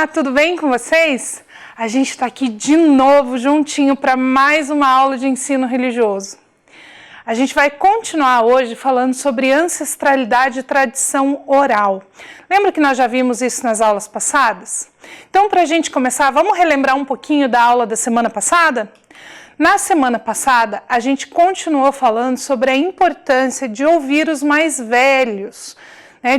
Olá, tudo bem com vocês? A gente está aqui de novo juntinho para mais uma aula de ensino religioso. A gente vai continuar hoje falando sobre ancestralidade e tradição oral. Lembra que nós já vimos isso nas aulas passadas? Então, para a gente começar, vamos relembrar um pouquinho da aula da semana passada? Na semana passada, a gente continuou falando sobre a importância de ouvir os mais velhos,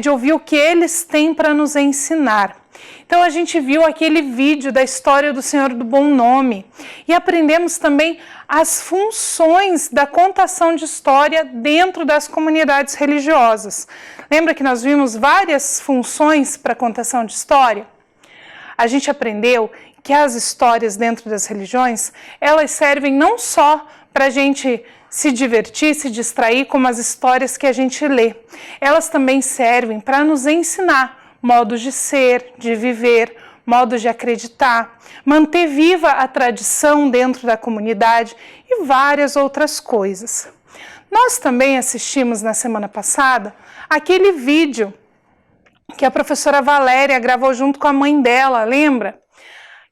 de ouvir o que eles têm para nos ensinar. Então a gente viu aquele vídeo da história do Senhor do Bom Nome e aprendemos também as funções da contação de história dentro das comunidades religiosas. Lembra que nós vimos várias funções para a contação de história? A gente aprendeu que as histórias dentro das religiões, elas servem não só para a gente se divertir, se distrair, como as histórias que a gente lê. Elas também servem para nos ensinar modos de ser, de viver, modos de acreditar, manter viva a tradição dentro da comunidade e várias outras coisas. Nós também assistimos na semana passada aquele vídeo que a professora Valéria gravou junto com a mãe dela, lembra?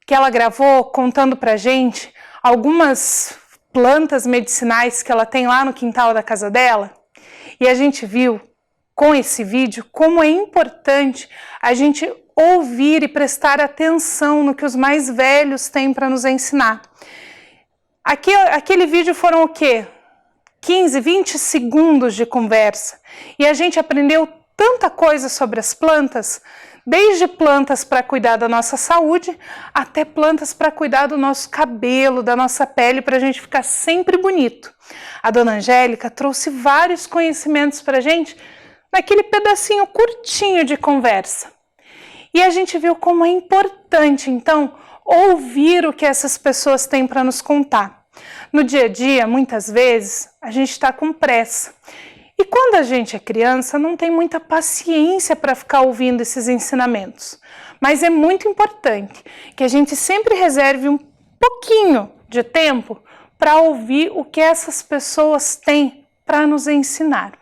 Que ela gravou contando pra gente algumas plantas medicinais que ela tem lá no quintal da casa dela. E a gente viu com esse vídeo como é importante a gente ouvir e prestar atenção no que os mais velhos têm para nos ensinar. Aquele vídeo foram o quê? 15, 20 segundos de conversa. E a gente aprendeu tanta coisa sobre as plantas, desde plantas para cuidar da nossa saúde, até plantas para cuidar do nosso cabelo, da nossa pele, para a gente ficar sempre bonito. A dona Angélica trouxe vários conhecimentos para a gente naquele pedacinho curtinho de conversa. E a gente viu como é importante, então, ouvir o que essas pessoas têm para nos contar. No dia a dia, muitas vezes, a gente está com pressa. E quando a gente é criança, não tem muita paciência para ficar ouvindo esses ensinamentos. Mas é muito importante que a gente sempre reserve um pouquinho de tempo para ouvir o que essas pessoas têm para nos ensinar.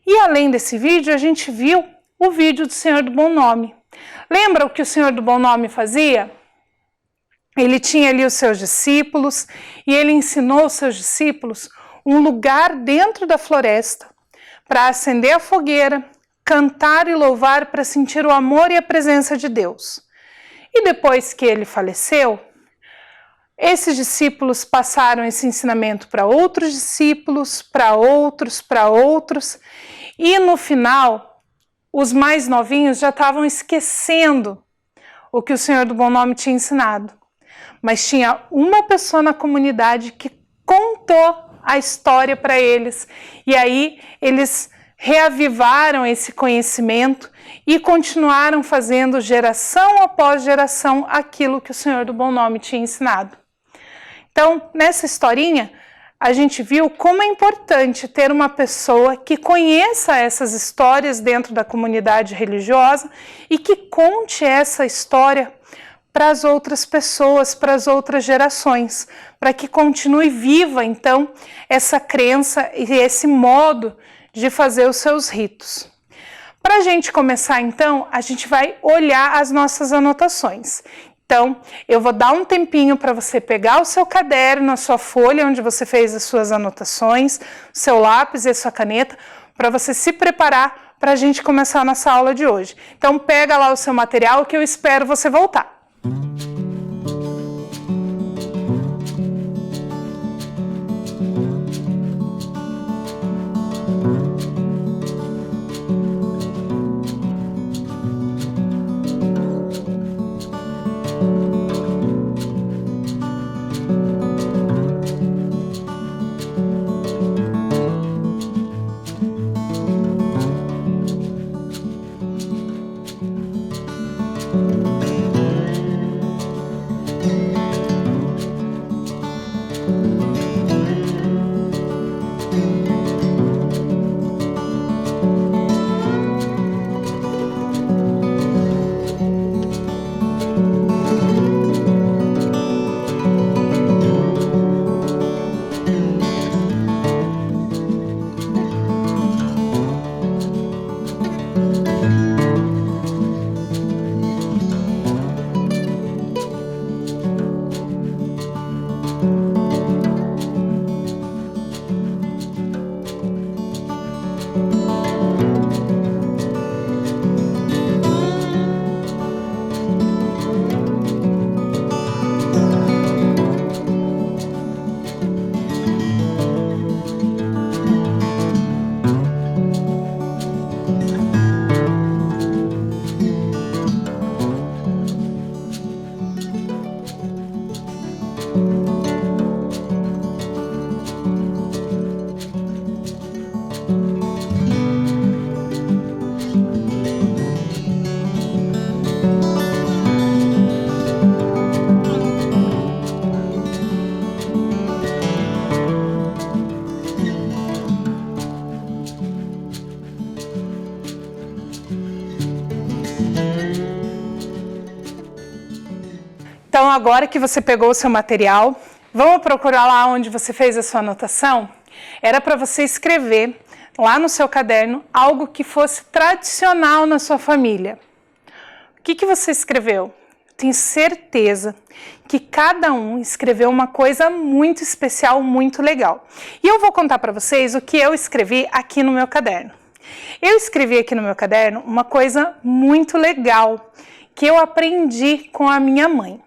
E além desse vídeo, a gente viu o vídeo do Senhor do Bom Nome. Lembra o que o Senhor do Bom Nome fazia? Ele tinha ali os seus discípulos e ele ensinou os seus discípulos um lugar dentro da floresta para acender a fogueira, cantar e louvar para sentir o amor e a presença de Deus. E depois que ele faleceu, esses discípulos passaram esse ensinamento para outros discípulos, para outros, e no final, os mais novinhos já estavam esquecendo o que o Senhor do Bom Nome tinha ensinado. Mas tinha uma pessoa na comunidade que contou a história para eles, e aí eles reavivaram esse conhecimento e continuaram fazendo geração após geração aquilo que o Senhor do Bom Nome tinha ensinado. Então, nessa historinha, a gente viu como é importante ter uma pessoa que conheça essas histórias dentro da comunidade religiosa e que conte essa história para as outras pessoas, para as outras gerações, para que continue viva, então, essa crença e esse modo de fazer os seus ritos. Para a gente começar, então, a gente vai olhar as nossas anotações. Então, eu vou dar um tempinho para você pegar o seu caderno, a sua folha onde você fez as suas anotações, o seu lápis e a sua caneta, para você se preparar para a gente começar a nossa aula de hoje. Então, pega lá o seu material que eu espero você voltar. Então, agora que você pegou o seu material, vamos procurar lá onde você fez a sua anotação? Era para você escrever lá no seu caderno algo que fosse tradicional na sua família. O que você escreveu? Tenho certeza que cada um escreveu uma coisa muito especial, muito legal. E eu vou contar para vocês o que eu escrevi aqui no meu caderno. Eu escrevi aqui no meu caderno uma coisa muito legal que eu aprendi com a minha mãe.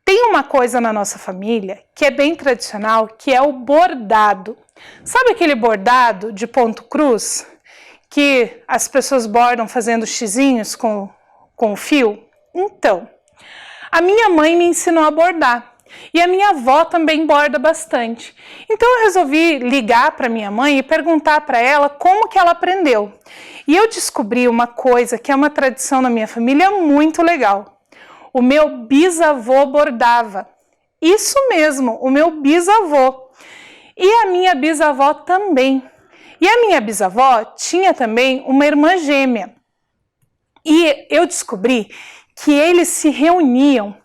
Tem uma coisa na nossa família que é bem tradicional, que é o bordado. Sabe aquele bordado de ponto cruz que as pessoas bordam fazendo xizinhos com o fio? Então, a minha mãe me ensinou a bordar e a minha avó também borda bastante. Então eu resolvi ligar para minha mãe e perguntar para ela como que ela aprendeu. E eu descobri uma coisa que é uma tradição na minha família muito legal. O meu bisavô bordava. Isso mesmo, o meu bisavô. E a minha bisavó também. E a minha bisavó tinha também uma irmã gêmea. E eu descobri que eles se reuniam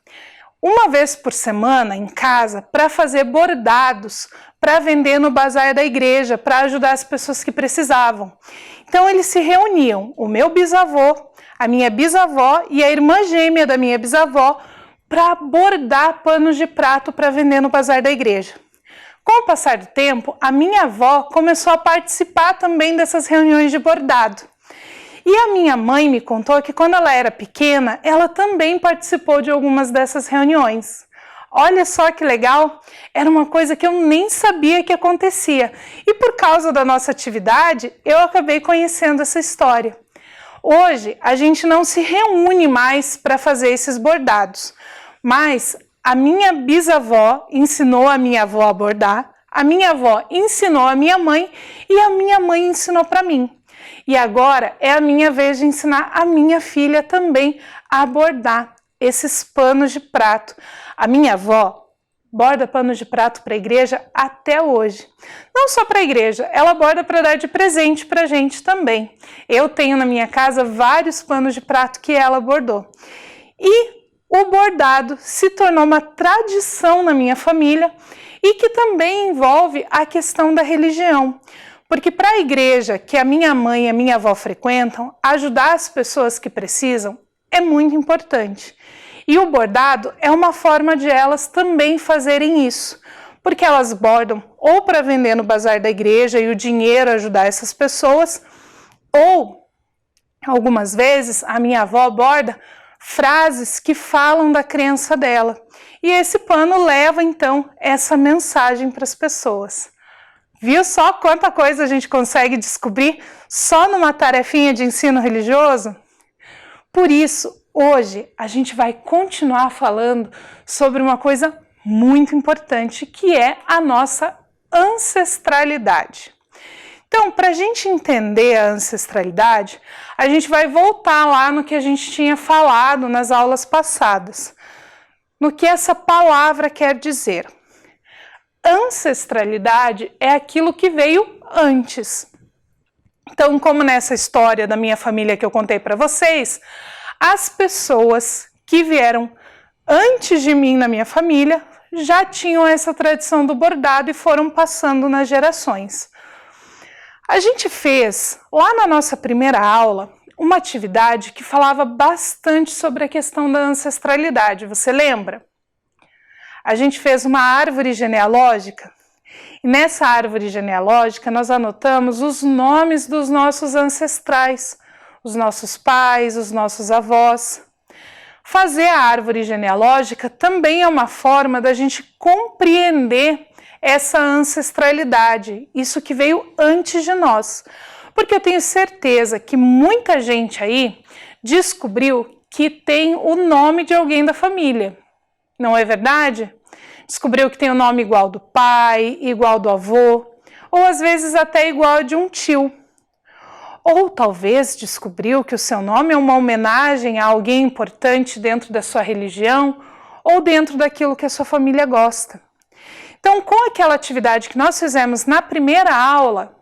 uma vez por semana em casa para fazer bordados para vender no bazar da igreja, para ajudar as pessoas que precisavam. Então eles se reuniam, o meu bisavô, a minha bisavó e a irmã gêmea da minha bisavó, para bordar panos de prato para vender no bazar da igreja. Com o passar do tempo, a minha avó começou a participar também dessas reuniões de bordado. E a minha mãe me contou que quando ela era pequena, ela também participou de algumas dessas reuniões. Olha só que legal, era uma coisa que eu nem sabia que acontecia. E por causa da nossa atividade, eu acabei conhecendo essa história. Hoje, a gente não se reúne mais para fazer esses bordados, mas a minha bisavó ensinou a minha avó a bordar, a minha avó ensinou a minha mãe e a minha mãe ensinou para mim. E agora é a minha vez de ensinar a minha filha também a bordar esses panos de prato. A minha avó borda panos de prato para a igreja até hoje. Não só para a igreja, ela borda para dar de presente para a gente também. Eu tenho na minha casa vários panos de prato que ela bordou. E o bordado se tornou uma tradição na minha família e que também envolve a questão da religião. Porque para a igreja que a minha mãe e a minha avó frequentam, ajudar as pessoas que precisam é muito importante. E o bordado é uma forma de elas também fazerem isso, porque elas bordam ou para vender no bazar da igreja e o dinheiro ajudar essas pessoas, ou algumas vezes a minha avó borda frases que falam da crença dela. E esse pano leva então essa mensagem para as pessoas. Viu só quanta coisa a gente consegue descobrir só numa tarefinha de ensino religioso? Por isso, hoje a gente vai continuar falando sobre uma coisa muito importante, que é a nossa ancestralidade. Então, para a gente entender a ancestralidade, a gente vai voltar lá no que a gente tinha falado nas aulas passadas, no que essa palavra quer dizer. Ancestralidade é aquilo que veio antes. Então, como nessa história da minha família que eu contei para vocês, as pessoas que vieram antes de mim na minha família já tinham essa tradição do bordado e foram passando nas gerações. A gente fez, lá na nossa primeira aula, uma atividade que falava bastante sobre a questão da ancestralidade, você lembra? A gente fez uma árvore genealógica e nessa árvore genealógica nós anotamos os nomes dos nossos ancestrais, os nossos pais, os nossos avós. Fazer a árvore genealógica também é uma forma da gente compreender essa ancestralidade, isso que veio antes de nós. Porque eu tenho certeza que muita gente aí descobriu que tem o nome de alguém da família. Não é verdade? Descobriu que tem o nome igual do pai, igual do avô, ou às vezes até igual de um tio. Ou talvez descobriu que o seu nome é uma homenagem a alguém importante dentro da sua religião ou dentro daquilo que a sua família gosta. Então, com aquela atividade que nós fizemos na primeira aula,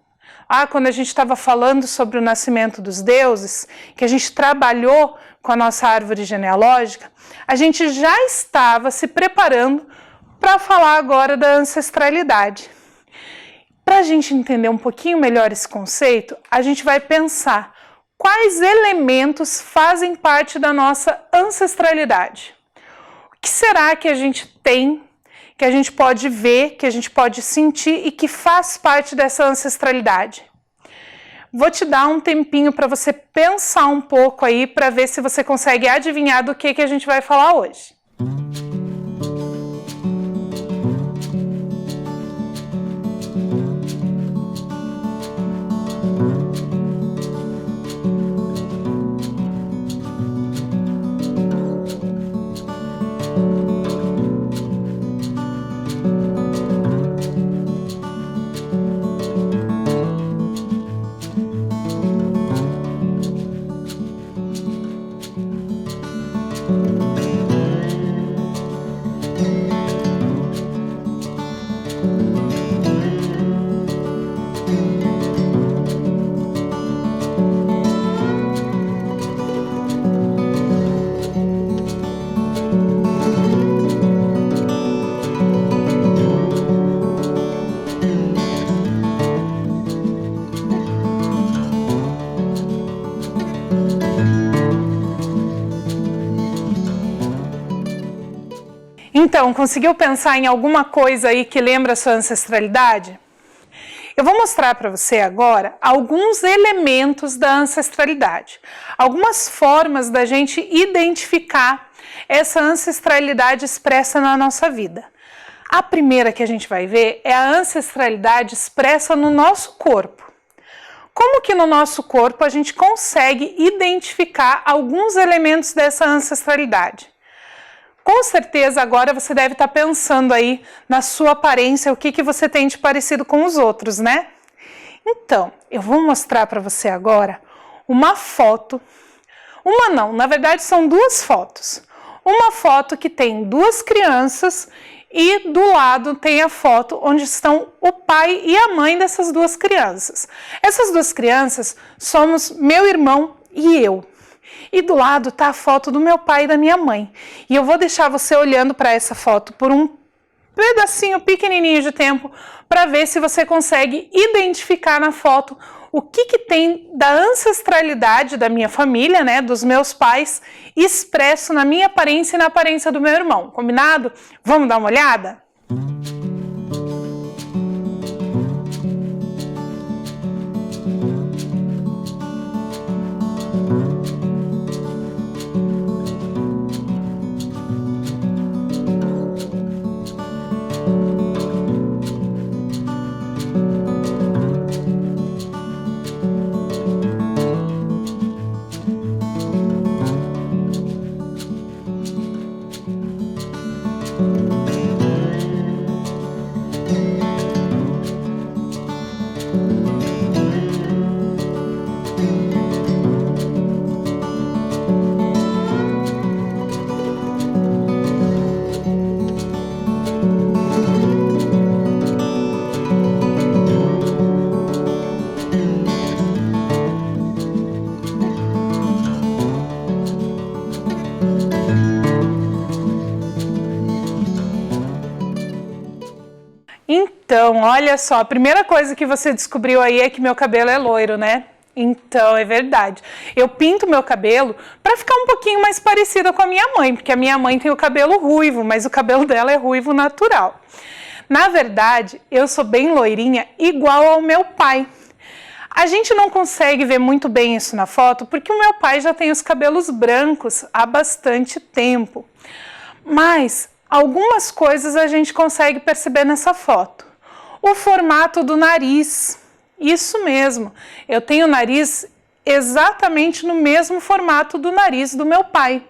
quando a gente estava falando sobre o nascimento dos deuses, que a gente trabalhou com a nossa árvore genealógica, a gente já estava se preparando para falar agora da ancestralidade. Para a gente entender um pouquinho melhor esse conceito, a gente vai pensar quais elementos fazem parte da nossa ancestralidade. O que será que a gente tem, que a gente pode ver, que a gente pode sentir e que faz parte dessa ancestralidade? Vou te dar um tempinho para você pensar um pouco aí, para ver se você consegue adivinhar do que a gente vai falar hoje. Então, conseguiu pensar em alguma coisa aí que lembra a sua ancestralidade? Eu vou mostrar para você agora alguns elementos da ancestralidade, algumas formas da gente identificar essa ancestralidade expressa na nossa vida. A primeira que a gente vai ver é a ancestralidade expressa no nosso corpo. Como que no nosso corpo a gente consegue identificar alguns elementos dessa ancestralidade? Com certeza agora você deve estar pensando aí na sua aparência, o que você tem de parecido com os outros, né? Então, eu vou mostrar para você agora uma foto, na verdade são duas fotos. Uma foto que tem duas crianças e do lado tem a foto onde estão o pai e a mãe dessas duas crianças. Essas duas crianças somos meu irmão e eu. E do lado está a foto do meu pai e da minha mãe. E eu vou deixar você olhando para essa foto por um pedacinho pequenininho de tempo para ver se você consegue identificar na foto o que tem da ancestralidade da minha família, né, dos meus pais, expresso na minha aparência e na aparência do meu irmão. Combinado? Vamos dar uma olhada? Então, olha só, a primeira coisa que você descobriu aí é que meu cabelo é loiro, né? Então, é verdade. Eu pinto meu cabelo para ficar um pouquinho mais parecida com a minha mãe, porque a minha mãe tem o cabelo ruivo, mas o cabelo dela é ruivo natural. Na verdade, eu sou bem loirinha, igual ao meu pai. A gente não consegue ver muito bem isso na foto, porque o meu pai já tem os cabelos brancos há bastante tempo. Mas algumas coisas a gente consegue perceber nessa foto. O formato do nariz, isso mesmo, eu tenho o nariz exatamente no mesmo formato do nariz do meu pai.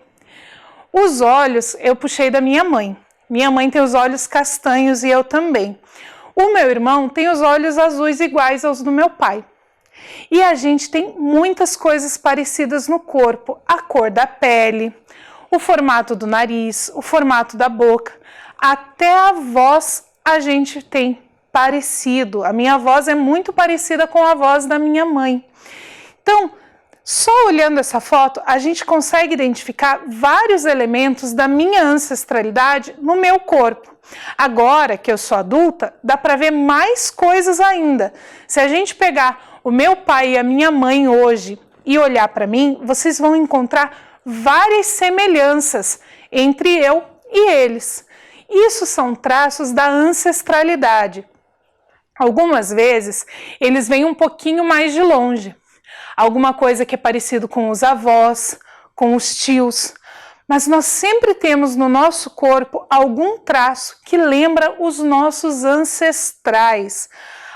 Os olhos eu puxei da minha mãe. Minha mãe tem os olhos castanhos e eu também. O meu irmão tem os olhos azuis iguais aos do meu pai. E a gente tem muitas coisas parecidas no corpo, a cor da pele, o formato do nariz, o formato da boca, até a voz a gente tem parecido. A minha voz é muito parecida com a voz da minha mãe. Então, Só olhando essa foto, a gente consegue identificar vários elementos da minha ancestralidade no meu corpo. Agora que eu sou adulta, dá para ver mais coisas ainda. Se a gente pegar o meu pai e a minha mãe hoje e olhar para mim, vocês vão encontrar várias semelhanças entre eu e eles. Isso são traços da ancestralidade. Algumas vezes, eles vêm um pouquinho mais de longe. Alguma coisa que é parecido com os avós, com os tios, mas nós sempre temos no nosso corpo algum traço que lembra os nossos ancestrais.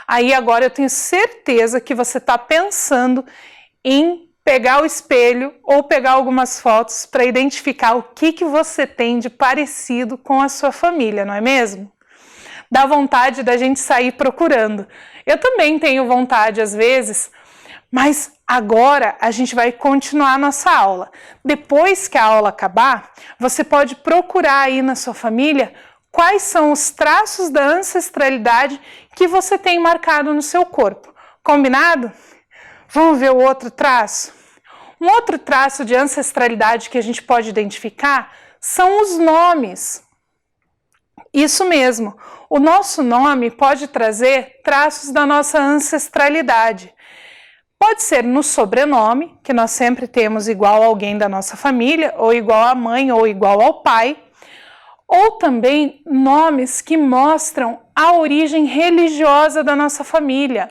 Aí agora eu tenho certeza que você está pensando em pegar o espelho ou pegar algumas fotos para identificar o que você tem de parecido com a sua família, não é mesmo? Dá vontade da gente sair procurando. Eu também tenho vontade às vezes, mas agora a gente vai continuar a nossa aula. Depois que a aula acabar, você pode procurar aí na sua família quais são os traços da ancestralidade que você tem marcado no seu corpo. Combinado? Vamos ver o outro traço? Um outro traço de ancestralidade que a gente pode identificar são os nomes. Isso mesmo, o nosso nome pode trazer traços da nossa ancestralidade. Pode ser no sobrenome, que nós sempre temos igual a alguém da nossa família, ou igual à mãe, ou igual ao pai, ou também nomes que mostram a origem religiosa da nossa família.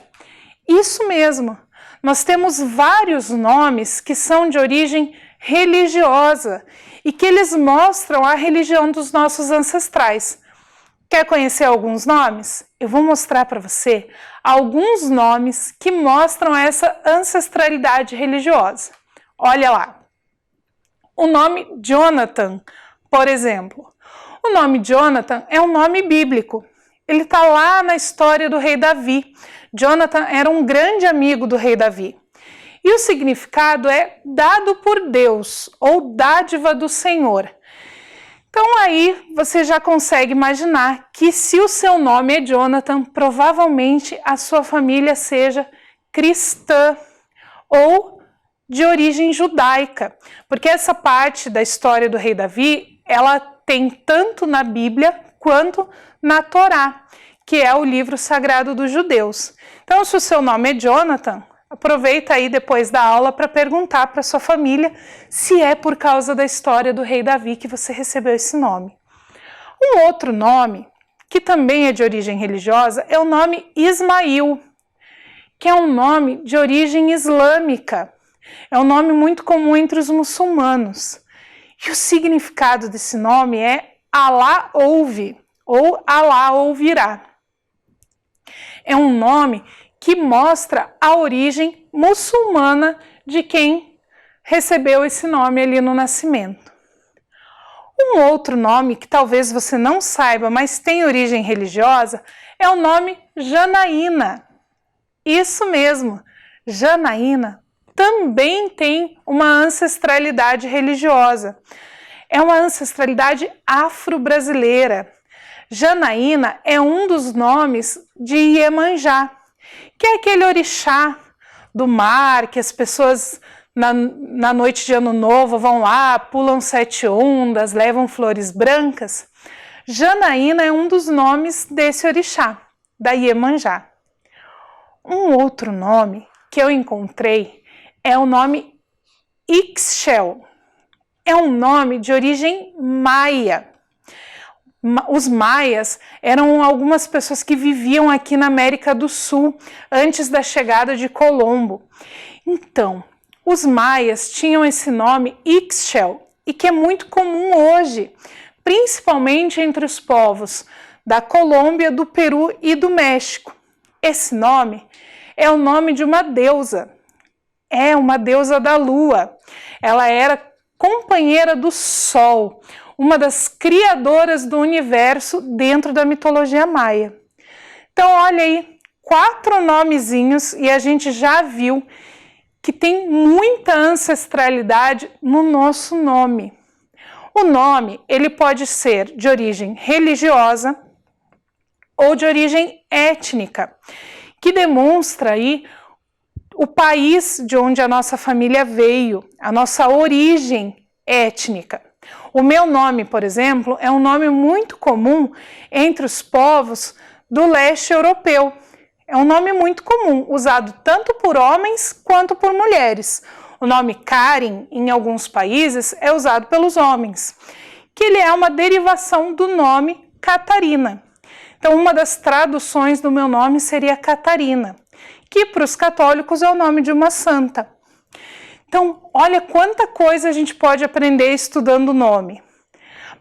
Isso mesmo, nós temos vários nomes que são de origem religiosa e que eles mostram a religião dos nossos ancestrais. Quer conhecer alguns nomes? Eu vou mostrar para você alguns nomes que mostram essa ancestralidade religiosa. Olha lá. O nome Jonathan, por exemplo. O nome Jonathan é um nome bíblico. Ele está lá na história do rei Davi. Jonathan era um grande amigo do rei Davi. E o significado é dado por Deus, ou dádiva do Senhor. Então aí você já consegue imaginar que se o seu nome é Jonathan, provavelmente a sua família seja cristã ou de origem judaica, porque essa parte da história do rei Davi, ela tem tanto na Bíblia quanto na Torá, que é o livro sagrado dos judeus. Então, se o seu nome é Jonathan, aproveita aí depois da aula para perguntar para sua família se é por causa da história do rei Davi que você recebeu esse nome. Um outro nome, que também é de origem religiosa, é o nome Ismail, que é um nome de origem islâmica. É um nome muito comum entre os muçulmanos. E o significado desse nome é Alá ouve, ou Alá ouvirá. É um nome que mostra a origem muçulmana de quem recebeu esse nome ali no nascimento. Um outro nome que talvez você não saiba, mas tem origem religiosa, é o nome Janaína. Isso mesmo, Janaína também tem uma ancestralidade religiosa. É uma ancestralidade afro-brasileira. Janaína é um dos nomes de Iemanjá, que é aquele orixá do mar, que as pessoas na noite de ano novo vão lá, pulam 7 ondas, levam flores brancas. Janaína é um dos nomes desse orixá, da Iemanjá. Um outro nome que eu encontrei é o nome Ixchel. É um nome de origem maia. Os maias eram algumas pessoas que viviam aqui na América do Sul antes da chegada de Colombo. Então, os maias tinham esse nome Ixchel, e que é muito comum hoje, principalmente entre os povos da Colômbia, do Peru e do México. Esse nome é o nome de uma deusa. É uma deusa da lua. Ela era companheira do sol, uma das criadoras do universo dentro da mitologia maia. Então, olha aí, 4 nomezinhos e a gente já viu que tem muita ancestralidade no nosso nome. O nome, ele pode ser de origem religiosa ou de origem étnica, que demonstra aí o país de onde a nossa família veio, a nossa origem étnica. O meu nome, por exemplo, é um nome muito comum entre os povos do leste europeu. É um nome muito comum, usado tanto por homens quanto por mulheres. O nome Karen, em alguns países, é usado pelos homens, que ele é uma derivação do nome Catarina. Então, uma das traduções do meu nome seria Catarina, que para os católicos é o nome de uma santa. Então, olha quanta coisa a gente pode aprender estudando o nome.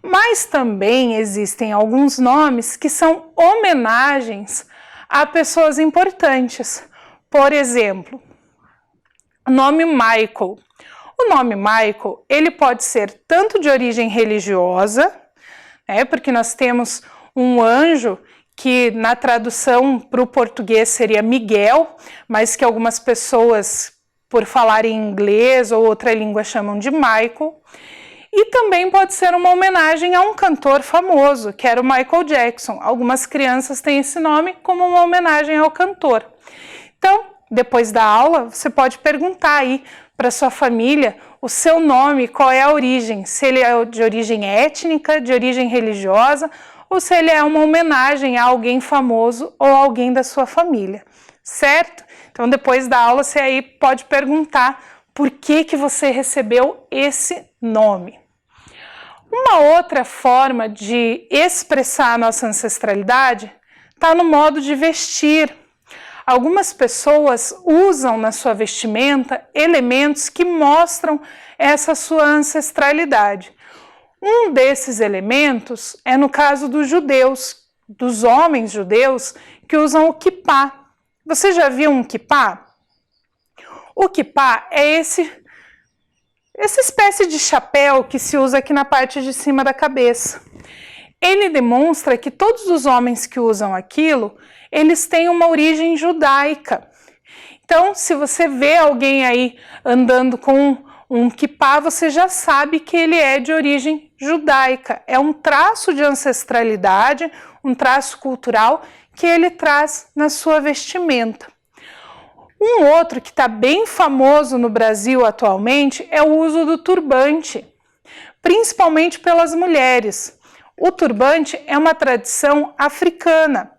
Mas também existem alguns nomes que são homenagens a pessoas importantes. Por exemplo, o nome Michael. O nome Michael, ele pode ser tanto de origem religiosa, porque nós temos um anjo que na tradução para o português seria Miguel, mas que algumas pessoas, por falarem inglês ou outra língua, chamam de Michael. E também pode ser uma homenagem a um cantor famoso, que era o Michael Jackson. Algumas crianças têm esse nome como uma homenagem ao cantor. Então, depois da aula, você pode perguntar aí para sua família o seu nome, qual é a origem, se ele é de origem étnica, de origem religiosa, ou se ele é uma homenagem a alguém famoso ou alguém da sua família, certo? Então, depois da aula, você aí pode perguntar por que você recebeu esse nome. Uma outra forma de expressar a nossa ancestralidade está no modo de vestir. Algumas pessoas usam na sua vestimenta elementos que mostram essa sua ancestralidade. Um desses elementos é no caso dos judeus, dos homens judeus que usam o kippá. Você já viu um kippá? O kippá é essa espécie de chapéu que se usa aqui na parte de cima da cabeça. Ele demonstra que todos os homens que usam aquilo, eles têm uma origem judaica. Então, se você vê alguém aí andando com um kippá, você já sabe que ele é de origem judaica. É um traço de ancestralidade, um traço cultural que ele traz na sua vestimenta. Um outro que está bem famoso no Brasil atualmente é o uso do turbante, principalmente pelas mulheres. O turbante é uma tradição africana.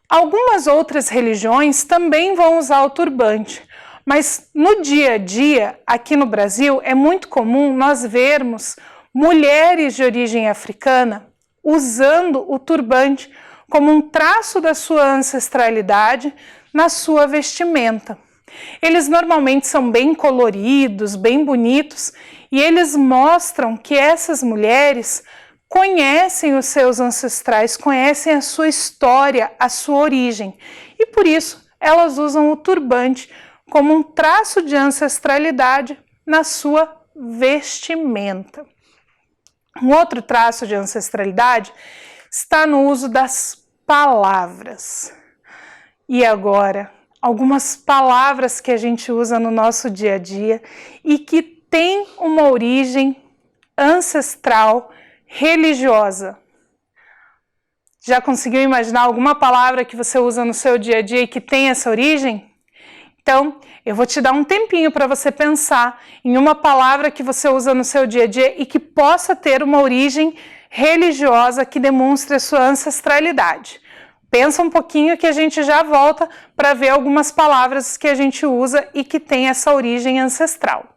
Algumas outras religiões também vão usar o turbante, mas no dia a dia, aqui no Brasil, é muito comum nós vermos mulheres de origem africana usando o turbante como um traço da sua ancestralidade na sua vestimenta. Eles normalmente são bem coloridos, bem bonitos, e eles mostram que essas mulheres conhecem os seus ancestrais, conhecem a sua história, a sua origem, e por isso elas usam o turbante como um traço de ancestralidade na sua vestimenta. Um outro traço de ancestralidade está no uso das palavras. E agora, algumas palavras que a gente usa no nosso dia a dia e que tem uma origem ancestral religiosa. Já conseguiu imaginar alguma palavra que você usa no seu dia a dia e que tem essa origem? Então, eu vou te dar um tempinho para você pensar em uma palavra que você usa no seu dia a dia e que possa ter uma origem religiosa que demonstre a sua ancestralidade. Pensa um pouquinho que a gente já volta para ver algumas palavras que a gente usa e que tem essa origem ancestral.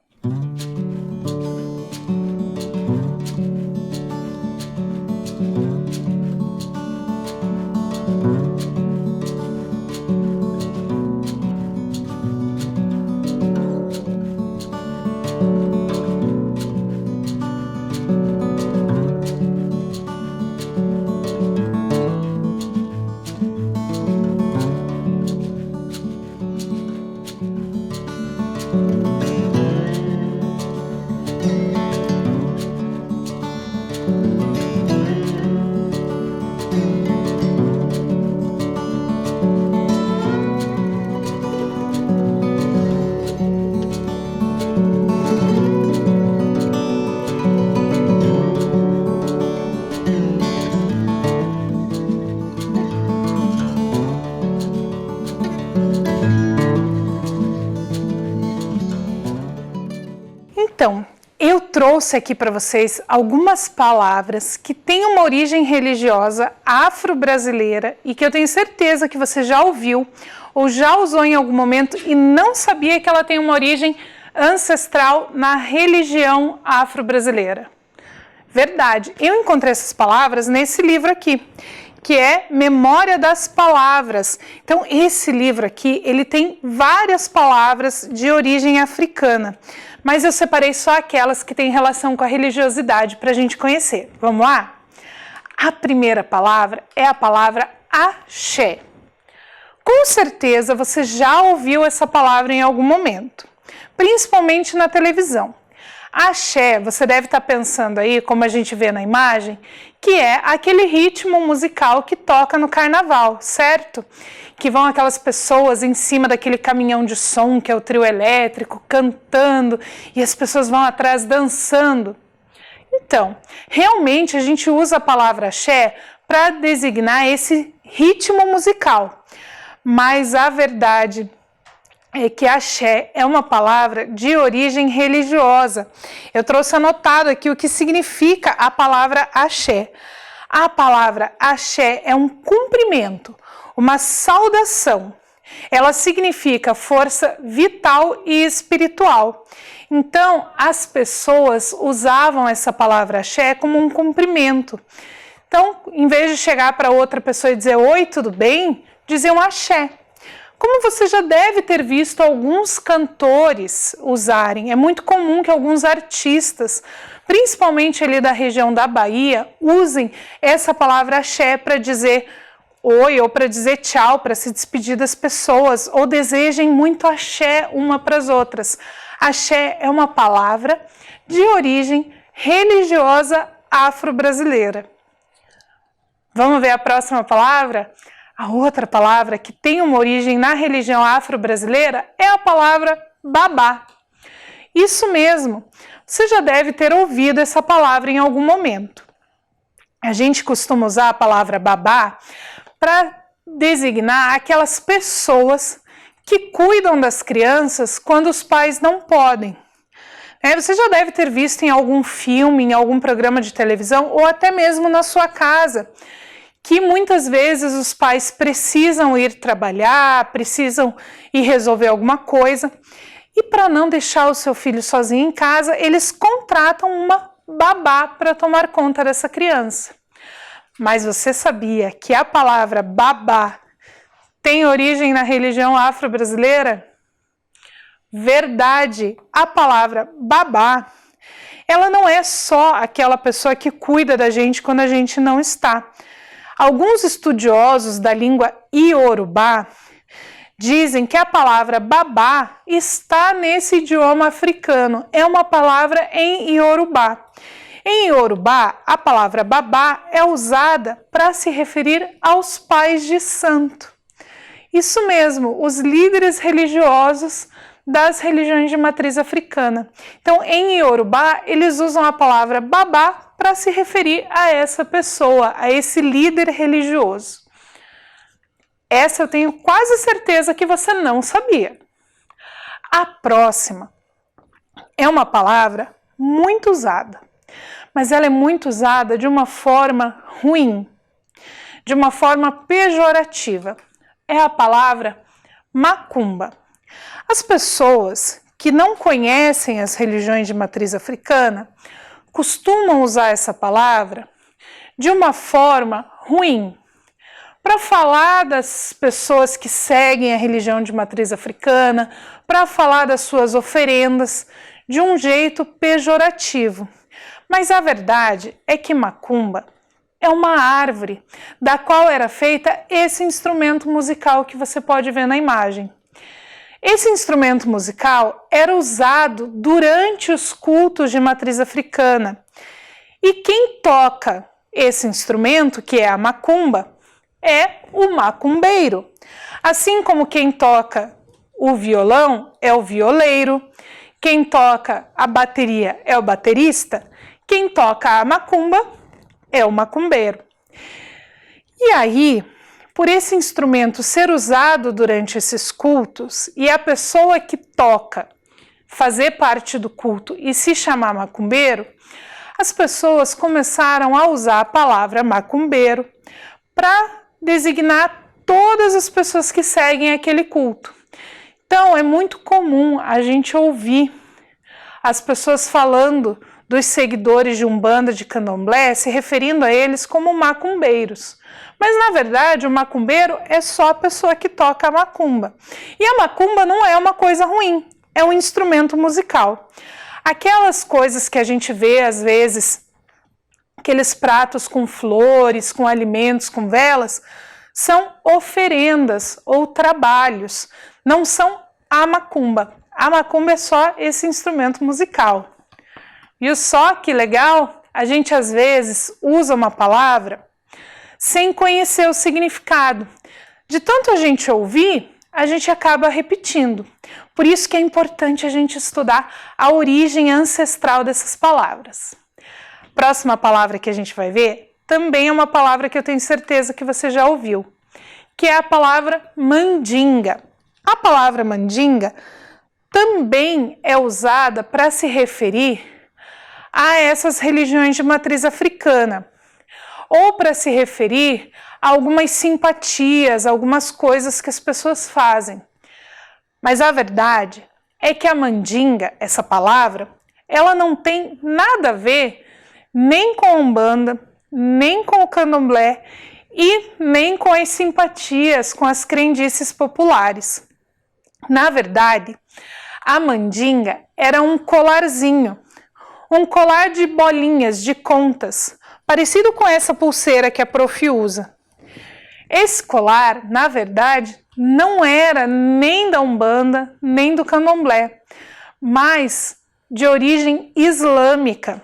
Então, eu trouxe aqui para vocês algumas palavras que têm uma origem religiosa afro-brasileira e que eu tenho certeza que você já ouviu ou já usou em algum momento e não sabia que ela tem uma origem ancestral na religião afro-brasileira. Verdade, eu encontrei essas palavras nesse livro aqui, que é Memória das Palavras. Então, esse livro aqui, ele tem várias palavras de origem africana, mas eu separei só aquelas que têm relação com a religiosidade para a gente conhecer. Vamos lá? A primeira palavra é a palavra axé. Com certeza você já ouviu essa palavra em algum momento, principalmente na televisão. Axé, você deve estar pensando aí, como a gente vê na imagem, que é aquele ritmo musical que toca no carnaval, certo? Que vão aquelas pessoas em cima daquele caminhão de som, que é o trio elétrico, cantando, e as pessoas vão atrás dançando. Então, realmente a gente usa a palavra axé para designar esse ritmo musical, mas a verdade é que axé é uma palavra de origem religiosa. Eu trouxe anotado aqui o que significa a palavra axé. A palavra axé é um cumprimento, uma saudação. Ela significa força vital e espiritual. Então, as pessoas usavam essa palavra axé como um cumprimento. Então, em vez de chegar para outra pessoa e dizer oi, tudo bem? Diziam axé. Como você já deve ter visto alguns cantores usarem, é muito comum que alguns artistas, principalmente ali da região da Bahia, usem essa palavra axé para dizer oi ou para dizer tchau, para se despedir das pessoas, ou desejem muito axé uma para as outras. Axé é uma palavra de origem religiosa afro-brasileira. Vamos ver a próxima palavra? A outra palavra que tem uma origem na religião afro-brasileira é a palavra babá. Isso mesmo, você já deve ter ouvido essa palavra em algum momento. A gente costuma usar a palavra babá para designar aquelas pessoas que cuidam das crianças quando os pais não podem. Você já deve ter visto em algum filme, em algum programa de televisão ou até mesmo na sua casa, que muitas vezes os pais precisam ir trabalhar, precisam ir resolver alguma coisa, e para não deixar o seu filho sozinho em casa, eles contratam uma babá para tomar conta dessa criança. Mas você sabia que a palavra babá tem origem na religião afro-brasileira? Verdade, a palavra babá, ela não é só aquela pessoa que cuida da gente quando a gente não está. Alguns estudiosos da língua iorubá dizem que a palavra babá está nesse idioma africano, é uma palavra em iorubá. Em iorubá, a palavra babá é usada para se referir aos pais de santo. Isso mesmo, os líderes religiosos das religiões de matriz africana. Então, em iorubá, eles usam a palavra babá para se referir a essa pessoa, a esse líder religioso. Essa eu tenho quase certeza que você não sabia. A próxima é uma palavra muito usada, mas ela é muito usada de uma forma ruim, de uma forma pejorativa. É a palavra macumba. As pessoas que não conhecem as religiões de matriz africana costumam usar essa palavra de uma forma ruim, para falar das pessoas que seguem a religião de matriz africana, para falar das suas oferendas de um jeito pejorativo. Mas a verdade é que macumba é uma árvore da qual era feita esse instrumento musical que você pode ver na imagem. Esse instrumento musical era usado durante os cultos de matriz africana. E quem toca esse instrumento, que é a macumba, é o macumbeiro. Assim como quem toca o violão é o violeiro, quem toca a bateria é o baterista, quem toca a macumba é o macumbeiro. E aí, por esse instrumento ser usado durante esses cultos e a pessoa que toca fazer parte do culto e se chamar macumbeiro, as pessoas começaram a usar a palavra macumbeiro para designar todas as pessoas que seguem aquele culto. Então, é muito comum a gente ouvir as pessoas falando dos seguidores de Umbanda, de Candomblé, se referindo a eles como macumbeiros. Mas, na verdade, o macumbeiro é só a pessoa que toca a macumba. E a macumba não é uma coisa ruim, é um instrumento musical. Aquelas coisas que a gente vê, às vezes, aqueles pratos com flores, com alimentos, com velas, são oferendas ou trabalhos, não são a macumba. A macumba é só esse instrumento musical. Viu só que legal? A gente às vezes usa uma palavra sem conhecer o significado. De tanto a gente ouvir, a gente acaba repetindo. Por isso que é importante a gente estudar a origem ancestral dessas palavras. Próxima palavra que a gente vai ver também é uma palavra que eu tenho certeza que você já ouviu, que é a palavra mandinga. A palavra mandinga também é usada para se referir a essas religiões de matriz africana, ou para se referir a algumas simpatias, algumas coisas que as pessoas fazem. Mas a verdade é que a mandinga, essa palavra, ela não tem nada a ver nem com a Umbanda, nem com o Candomblé e nem com as simpatias, com as crendices populares. Na verdade, a mandinga era um colarzinho, um colar de bolinhas, de contas, parecido com essa pulseira que a Prof usa. Esse colar, na verdade, não era nem da Umbanda, nem do Candomblé, mas de origem islâmica.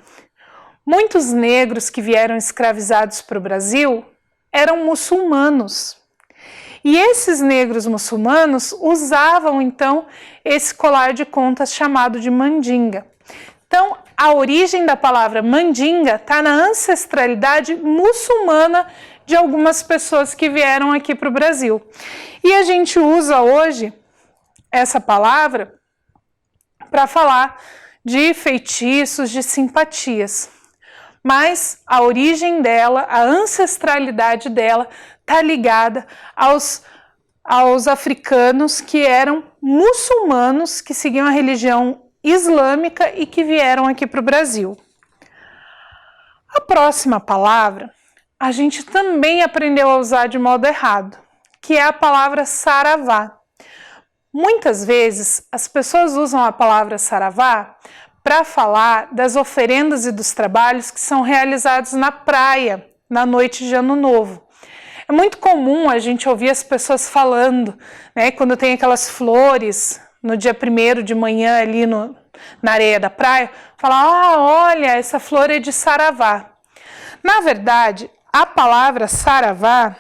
Muitos negros que vieram escravizados para o Brasil eram muçulmanos. E esses negros muçulmanos usavam, então, esse colar de contas chamado de mandinga. Então, a origem da palavra mandinga está na ancestralidade muçulmana de algumas pessoas que vieram aqui para o Brasil. E a gente usa hoje essa palavra para falar de feitiços, de simpatias. Mas a origem dela, a ancestralidade dela, está ligada aos africanos que eram muçulmanos, que seguiam a religião islâmica e que vieram aqui para o Brasil. A próxima palavra, a gente também aprendeu a usar de modo errado, que é a palavra saravá. Muitas vezes as pessoas usam a palavra saravá para falar das oferendas e dos trabalhos que são realizados na praia, na noite de Ano Novo. É muito comum a gente ouvir as pessoas falando, né, quando tem aquelas flores no dia 1º de manhã ali na areia da praia, falar, olha, essa flor é de saravá. Na verdade, a palavra saravá,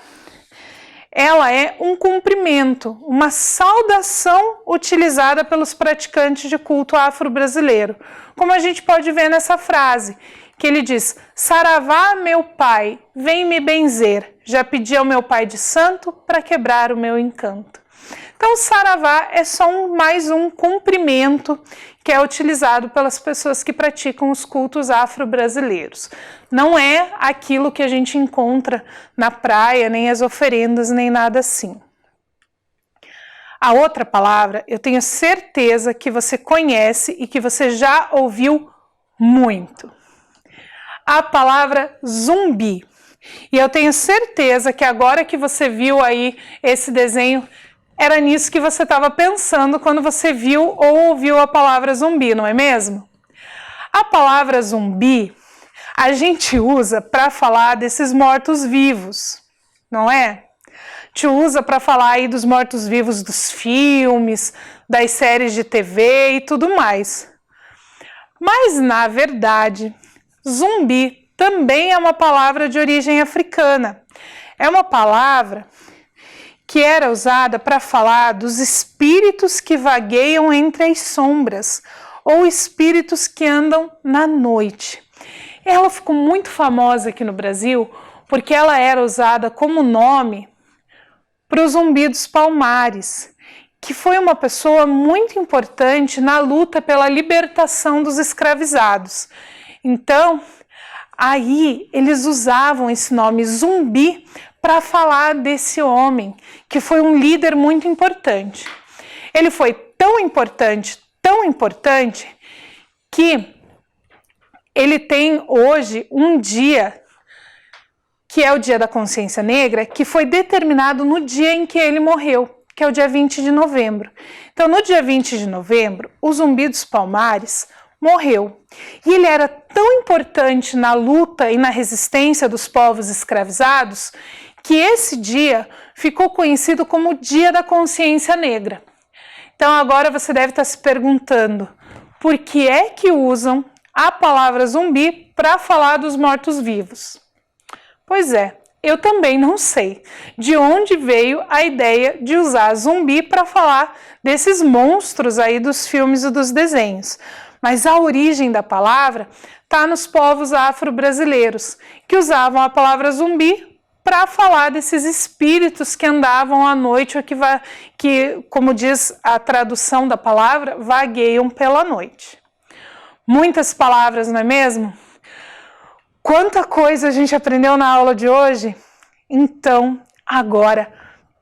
ela é um cumprimento, uma saudação utilizada pelos praticantes de culto afro-brasileiro. Como a gente pode ver nessa frase, que ele diz, saravá, meu pai, vem me benzer, já pedi ao meu pai de santo para quebrar o meu encanto. Então, saravá é só mais um cumprimento que é utilizado pelas pessoas que praticam os cultos afro-brasileiros. Não é aquilo que a gente encontra na praia, nem as oferendas, nem nada assim. A outra palavra, eu tenho certeza que você conhece e que você já ouviu muito. A palavra zumbi. E eu tenho certeza que agora que você viu aí esse desenho, era nisso que você estava pensando quando você viu ou ouviu a palavra zumbi, não é mesmo? A palavra zumbi a gente usa para falar desses mortos-vivos, não é? A gente usa para falar aí dos mortos-vivos dos filmes, das séries de TV e tudo mais. Mas, na verdade, zumbi também é uma palavra de origem africana. É uma palavra que era usada para falar dos espíritos que vagueiam entre as sombras, ou espíritos que andam na noite. Ela ficou muito famosa aqui no Brasil, porque ela era usada como nome para o Zumbi dos Palmares, que foi uma pessoa muito importante na luta pela libertação dos escravizados. Então, aí eles usavam esse nome Zumbi para falar desse homem, que foi um líder muito importante. Ele foi tão importante, que ele tem hoje um dia, que é o Dia da Consciência Negra, que foi determinado no dia em que ele morreu, que é o dia 20 de novembro. Então, no dia 20 de novembro, o Zumbi dos Palmares morreu. E ele era tão importante na luta e na resistência dos povos escravizados que esse dia ficou conhecido como o Dia da Consciência Negra. Então, agora você deve estar se perguntando por que é que usam a palavra zumbi para falar dos mortos-vivos. Pois é, eu também não sei de onde veio a ideia de usar zumbi para falar desses monstros aí dos filmes e dos desenhos. Mas a origem da palavra está nos povos afro-brasileiros, que usavam a palavra zumbi para falar desses espíritos que andavam à noite, ou que, como diz a tradução da palavra, vagueiam pela noite. Muitas palavras, não é mesmo? Quanta coisa a gente aprendeu na aula de hoje? Então, agora,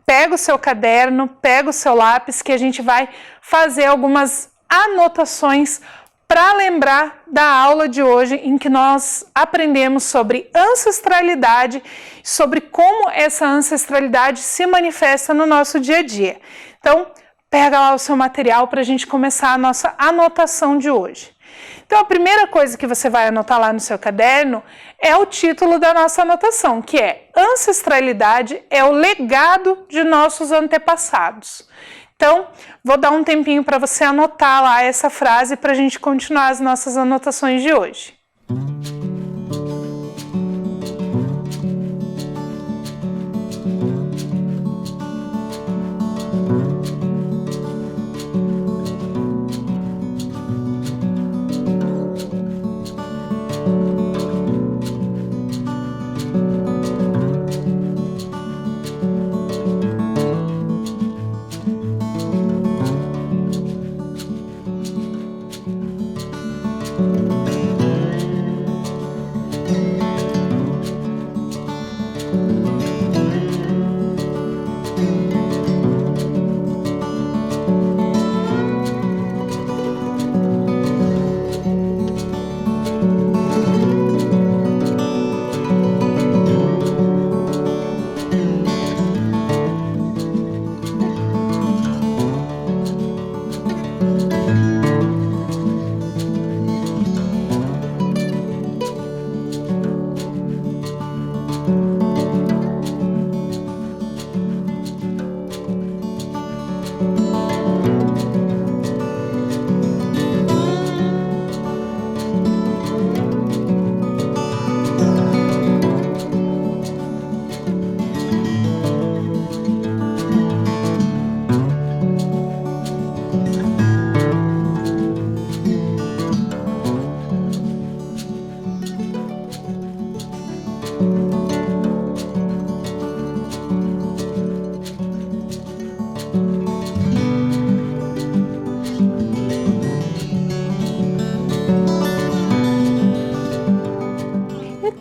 pega o seu caderno, pega o seu lápis, que a gente vai fazer algumas anotações para lembrar da aula de hoje, em que nós aprendemos sobre ancestralidade, sobre como essa ancestralidade se manifesta no nosso dia a dia. Então, pega lá o seu material para a gente começar a nossa anotação de hoje. Então, a primeira coisa que você vai anotar lá no seu caderno é o título da nossa anotação, que é Ancestralidade é o legado de nossos antepassados. Então, vou dar um tempinho para você anotar lá essa frase para a gente continuar as nossas anotações de hoje.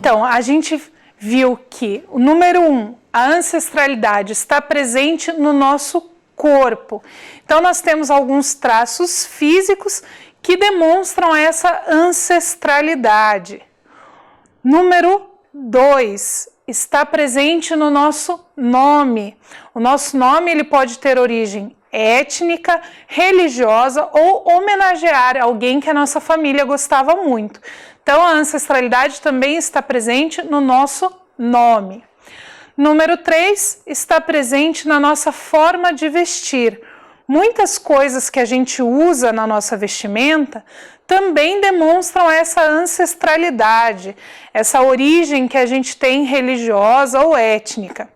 Então, a gente viu que o número 1, a ancestralidade, está presente no nosso corpo. Então, nós temos alguns traços físicos que demonstram essa ancestralidade. Número 2, está presente no nosso nome. O nosso nome ele pode ter origem étnica, religiosa ou homenagear alguém que a nossa família gostava muito. Então, a ancestralidade também está presente no nosso nome. Número 3, está presente na nossa forma de vestir. Muitas coisas que a gente usa na nossa vestimenta também demonstram essa ancestralidade, essa origem que a gente tem religiosa ou étnica.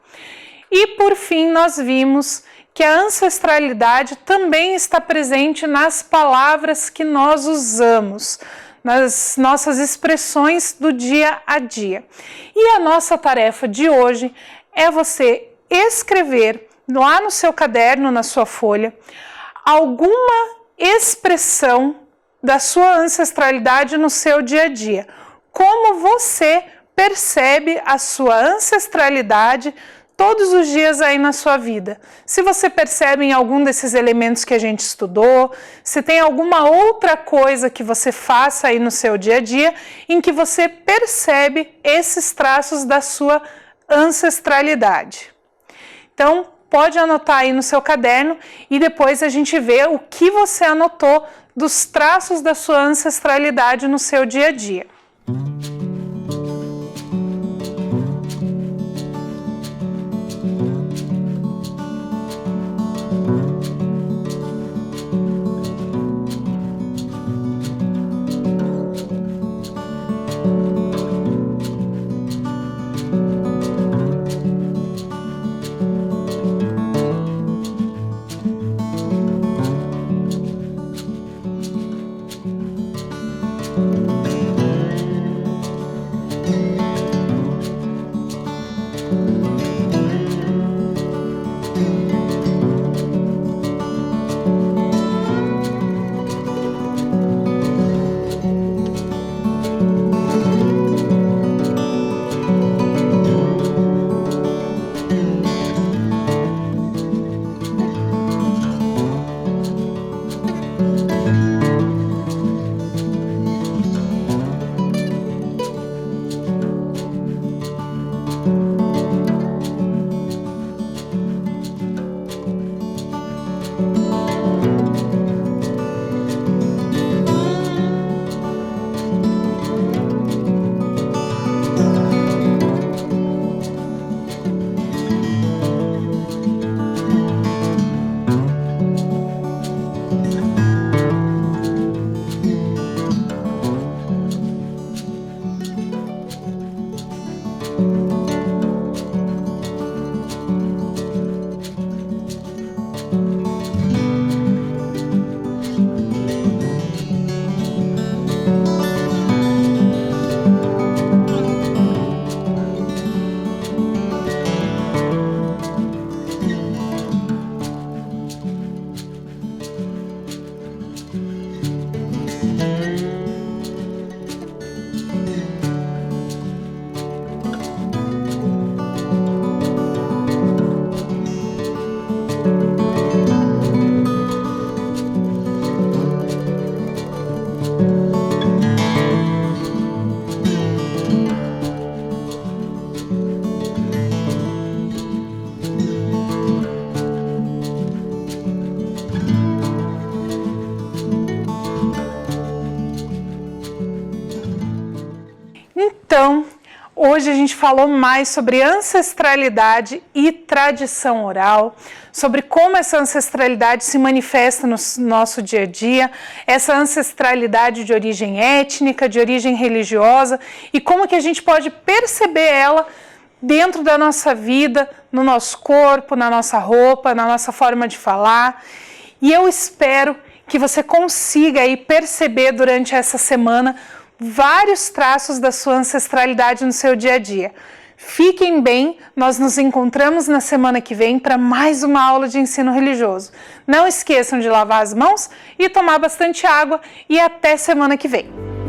E, por fim, nós vimos que a ancestralidade também está presente nas palavras que nós usamos, nas nossas expressões do dia a dia. E a nossa tarefa de hoje é você escrever lá no seu caderno, na sua folha, alguma expressão da sua ancestralidade no seu dia a dia. Como você percebe a sua ancestralidade todos os dias aí na sua vida. Se você percebe em algum desses elementos que a gente estudou, se tem alguma outra coisa que você faça aí no seu dia a dia em que você percebe esses traços da sua ancestralidade. Então, pode anotar aí no seu caderno e depois a gente vê o que você anotou dos traços da sua ancestralidade no seu dia a dia. Então, hoje a gente falou mais sobre ancestralidade e tradição oral, sobre como essa ancestralidade se manifesta no nosso dia a dia, essa ancestralidade de origem étnica, de origem religiosa e como que a gente pode perceber ela dentro da nossa vida, no nosso corpo, na nossa roupa, na nossa forma de falar. E eu espero que você consiga aí perceber durante essa semana vários traços da sua ancestralidade no seu dia a dia. Fiquem bem, nós nos encontramos na semana que vem para mais uma aula de ensino religioso. Não esqueçam de lavar as mãos e tomar bastante água e até semana que vem.